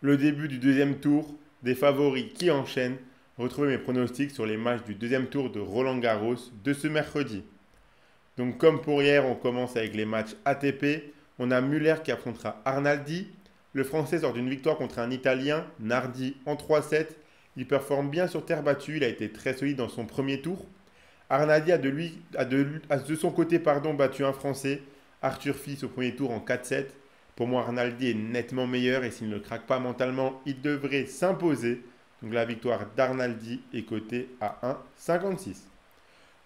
Le début du deuxième tour, des favoris qui enchaînent. Retrouvez mes pronostics sur les matchs du deuxième tour de Roland-Garros de ce mercredi. Donc comme pour hier, on commence avec les matchs ATP. On a Muller qui affrontera Arnaldi. Le Français sort d'une victoire contre un Italien, Nardi, en 3-7. Il performe bien sur terre battue, il a été très solide dans son premier tour. Arnaldi a de son côté battu un Français, Arthur Fils au premier tour en 4-7. Pour moi, Arnaldi est nettement meilleur et s'il ne craque pas mentalement, il devrait s'imposer. Donc la victoire d'Arnaldi est cotée à 1,56.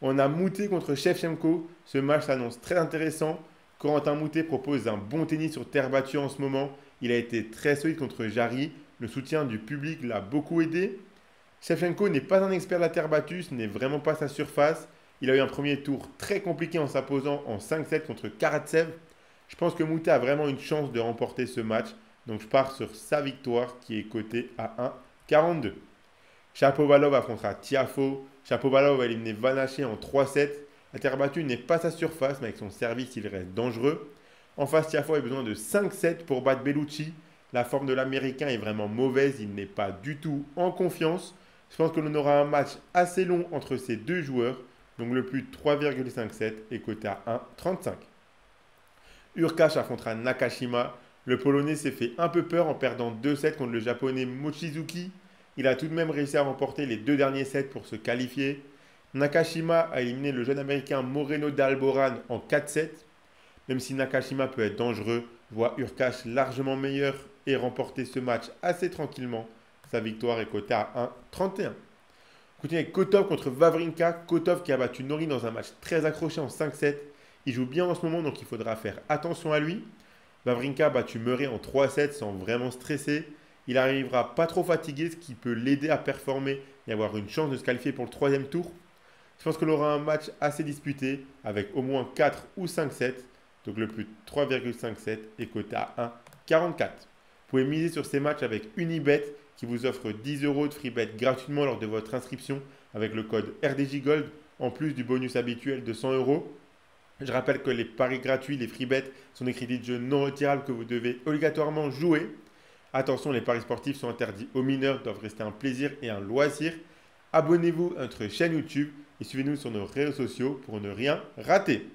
On a Moutet contre Shevchenko. Ce match s'annonce très intéressant. Corentin Moutet propose un bon tennis sur terre battue en ce moment. Il a été très solide contre Jarry. Le soutien du public l'a beaucoup aidé. Shevchenko n'est pas un expert de la terre battue, ce n'est vraiment pas sa surface. Il a eu un premier tour très compliqué en s'imposant en 5-7 contre Karatsev. Je pense que Moutet a vraiment une chance de remporter ce match. Donc je pars sur sa victoire qui est cotée à 1,42. Shapovalov affrontera Tiafoe. Shapovalov va éliminer Vanaché en 3-7. La terre battue n'est pas sa surface, mais avec son service, il reste dangereux. En face, Tiafoe a besoin de 5-7 pour battre Bellucci. La forme de l'Américain est vraiment mauvaise, il n'est pas du tout en confiance. Je pense que l'on aura un match assez long entre ces deux joueurs. Donc le plus de 3,57 est coté à 1,35. Urkash affrontera Nakashima. Le Polonais s'est fait un peu peur en perdant 2-7 contre le Japonais Mochizuki. Il a tout de même réussi à remporter les deux derniers sets pour se qualifier. Nakashima a éliminé le jeune américain Moreno d'Alboran en 4-7. Même si Nakashima peut être dangereux, je vois Urkash largement meilleur et remporter ce match assez tranquillement. Sa victoire est cotée à 1,31. On continue avec Kotov contre Wawrinka. Kotov qui a battu Nori dans un match très accroché en 5-7. Il joue bien en ce moment, donc il faudra faire attention à lui. Wawrinka a battu Murray en 3-7 sans vraiment stresser. Il n'arrivera pas trop fatigué, ce qui peut l'aider à performer et avoir une chance de se qualifier pour le troisième tour. Je pense qu'on aura un match assez disputé avec au moins 4 ou 5 sets. Donc le plus de 3,57 est coté à 1,44. Vous pouvez miser sur ces matchs avec Unibet qui vous offre 10 euros de free bet gratuitement lors de votre inscription avec le code RDJ Gold en plus du bonus habituel de 100 euros. Je rappelle que les paris gratuits, les free bets, sont des crédits de jeu non retirables que vous devez obligatoirement jouer. Attention, les paris sportifs sont interdits aux mineurs, doivent rester un plaisir et un loisir. Abonnez-vous à notre chaîne YouTube et suivez-nous sur nos réseaux sociaux pour ne rien rater.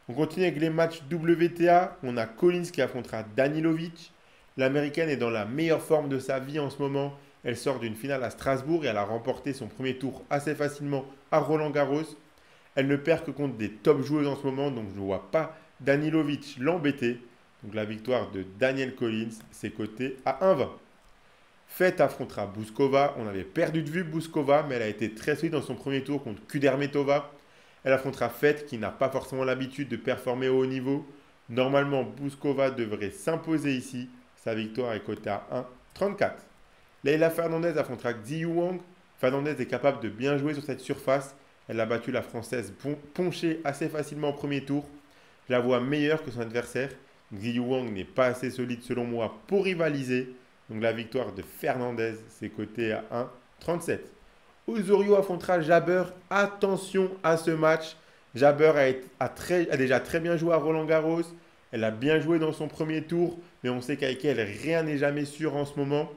On continue avec les matchs WTA. On a Collins qui affrontera Danilovic. L'américaine est dans la meilleure forme de sa vie en ce moment. Elle sort d'une finale à Strasbourg et elle a remporté son premier tour assez facilement à Roland-Garros. Elle ne perd que contre des top joueuses en ce moment, donc je ne vois pas Danilovic l'embêter. Donc la victoire de Daniel Collins, c'est coté à 1,20. Fett affrontera Bouskova. On avait perdu de vue Bouskova, mais elle a été très solide dans son premier tour contre Kudermetova. Elle affrontera Fett qui n'a pas forcément l'habitude de performer au haut niveau. Normalement, Bouskova devrait s'imposer ici. Sa victoire est cotée à 1,34. Leila Fernandez affrontera Xi Wang. Fernandez est capable de bien jouer sur cette surface. Elle a battu la Française Ponché assez facilement au premier tour. Je la vois meilleure que son adversaire. Xi Wang n'est pas assez solide selon moi pour rivaliser. Donc la victoire de Fernandez, c'est coté à 1,37. Osorio affrontera Jabber. Attention à ce match. Jabber a déjà très bien joué à Roland-Garros. Elle a bien joué dans son premier tour, mais on sait qu'avec elle, rien n'est jamais sûr en ce moment.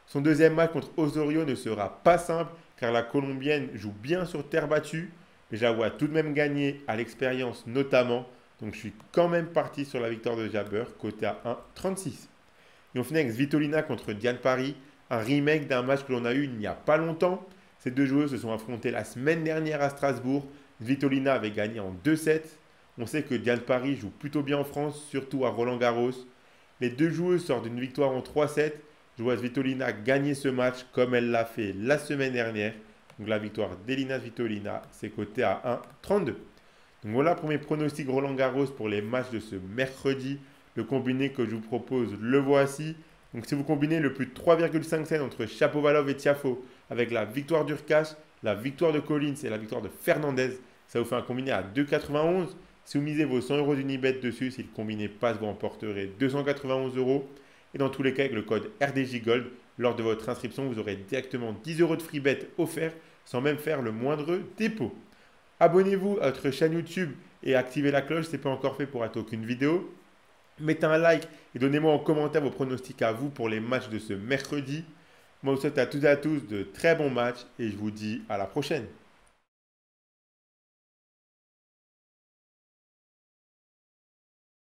Son deuxième match contre Osorio ne sera pas simple, car la Colombienne joue bien sur terre battue, mais je la vois tout de même gagner à l'expérience notamment. Donc je suis quand même parti sur la victoire de Jabber, côté à 1,36. Et on finit avec Svitolina contre Diane Paris, un remake d'un match que l'on a eu il n'y a pas longtemps. Ces deux joueuses se sont affrontées la semaine dernière à Strasbourg. Svitolina avait gagné en 2-7. On sait que Diane Paris joue plutôt bien en France, surtout à Roland-Garros. Les deux joueuses sortent d'une victoire en 3-7. Je vois Svitolina gagner ce match comme elle l'a fait la semaine dernière. Donc la victoire d'Elina Svitolina, c'est coté à 1,32. Donc voilà pour mes pronostics Roland-Garros pour les matchs de ce mercredi. Le combiné que je vous propose, le voici. Donc si vous combinez le plus de 3,5 entre Shapovalov et Tiafoe avec la victoire d'Urkash, la victoire de Collins et la victoire de Fernandez, ça vous fait un combiné à 2,91. Si vous misez vos 100 euros d'Unibet dessus, si le combiné passe, vous emporterez 291 euros. Et dans tous les cas, avec le code RDJ Gold, lors de votre inscription, vous aurez directement 10 euros de free bet offerts sans même faire le moindre dépôt. Abonnez-vous à notre chaîne YouTube et activez la cloche si ce n'est pas encore fait pour rater aucune vidéo. Mettez un like et donnez-moi en commentaire vos pronostics à vous pour les matchs de ce mercredi. Moi, je vous souhaite à toutes et à tous de très bons matchs et je vous dis à la prochaine.